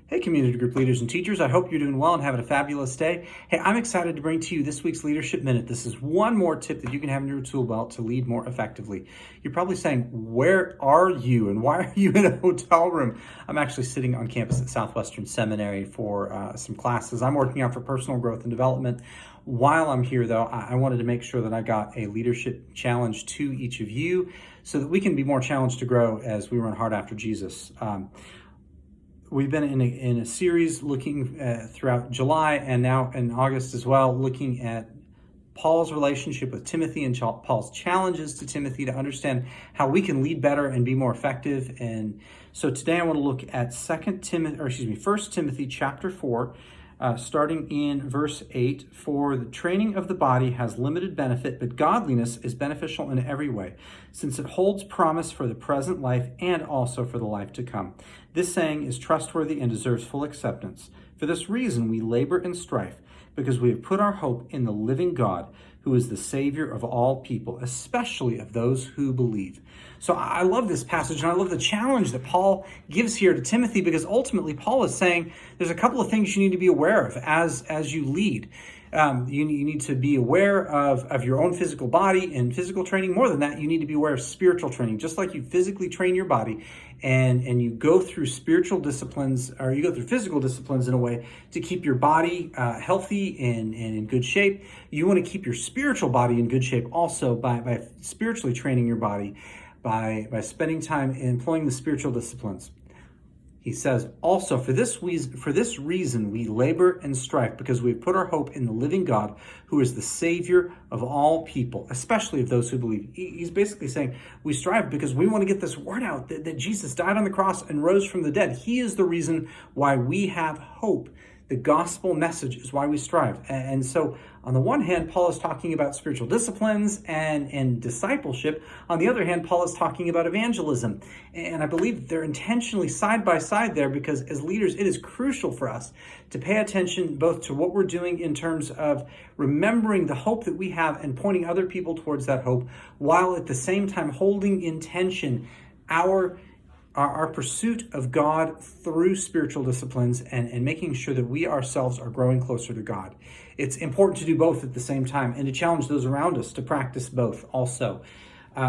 Hey, community group leaders and teachers. I hope you're doing well and having a fabulous day. Hey, I'm excited to bring to you this week's Leadership Minute. This is one more tip that you can have in your tool belt to lead more effectively. You're probably saying, where are you and why are you in a hotel room? I'm actually sitting on campus at Southwestern Seminary for some classes I'm working on for personal growth and development. While I'm here, though, I wanted to make sure that I got a leadership challenge to each of you so that we can be more challenged to grow as we run hard after Jesus. We've been in a series looking throughout July and now in August as well, looking at Paul's relationship with Timothy and Paul's challenges to Timothy to understand how we can lead better and be more effective. And so today I want to look at 1 Timothy chapter 4, starting in verse 8. For the training of the body has limited benefit, but godliness is beneficial in every way, since it holds promise for the present life and also for the life to come. This saying is trustworthy and deserves full acceptance. For this reason we labor and strive, because we have put our hope in the living God, who is the Savior of all people, especially of those who believe. So I love this passage, and I love the challenge that Paul gives here to Timothy, because ultimately Paul is saying there's a couple of things you need to be aware of as you lead. You need to be aware of your own physical body and physical training. More than that, you need to be aware of spiritual training. Just like you physically train your body and you go through spiritual disciplines, or you go through physical disciplines in a way to keep your body healthy and in good shape. You want to keep your spiritual body in good shape also by spiritually training your body, by spending time employing the spiritual disciplines. He says, also, for this reason we labor and strive, because we have put our hope in the living God, who is the Savior of all people, especially of those who believe. He's basically saying we strive because we want to get this word out that Jesus died on the cross and rose from the dead. He is the reason why we have hope. The gospel message is why we strive. And so on the one hand, Paul is talking about spiritual disciplines and discipleship. On the other hand, Paul is talking about evangelism. And I believe they're intentionally side by side there, because as leaders, it is crucial for us to pay attention both to what we're doing in terms of remembering the hope that we have and pointing other people towards that hope, while at the same time holding in tension our pursuit of God through spiritual disciplines and making sure that we ourselves are growing closer to God. It's important to do both at the same time and to challenge those around us to practice both also.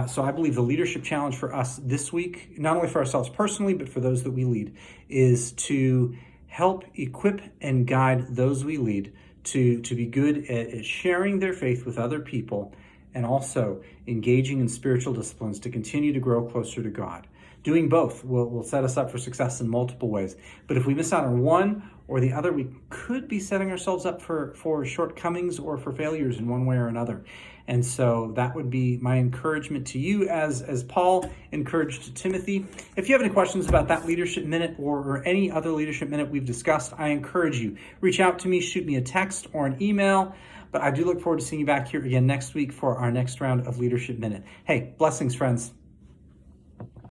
So I believe the leadership challenge for us this week, not only for ourselves personally, but for those that we lead, is to help equip and guide those we lead to be good at sharing their faith with other people, and also engaging in spiritual disciplines to continue to grow closer to God. Doing both will set us up for success in multiple ways. But if we miss out on one or the other, we could be setting ourselves up for shortcomings or for failures in one way or another. And so that would be my encouragement to you as Paul encouraged Timothy. If you have any questions about that leadership minute or any other leadership minute we've discussed, I encourage you, reach out to me, shoot me a text or an email. But I do look forward to seeing you back here again next week for our next round of Leadership Minute. Hey, blessings, friends.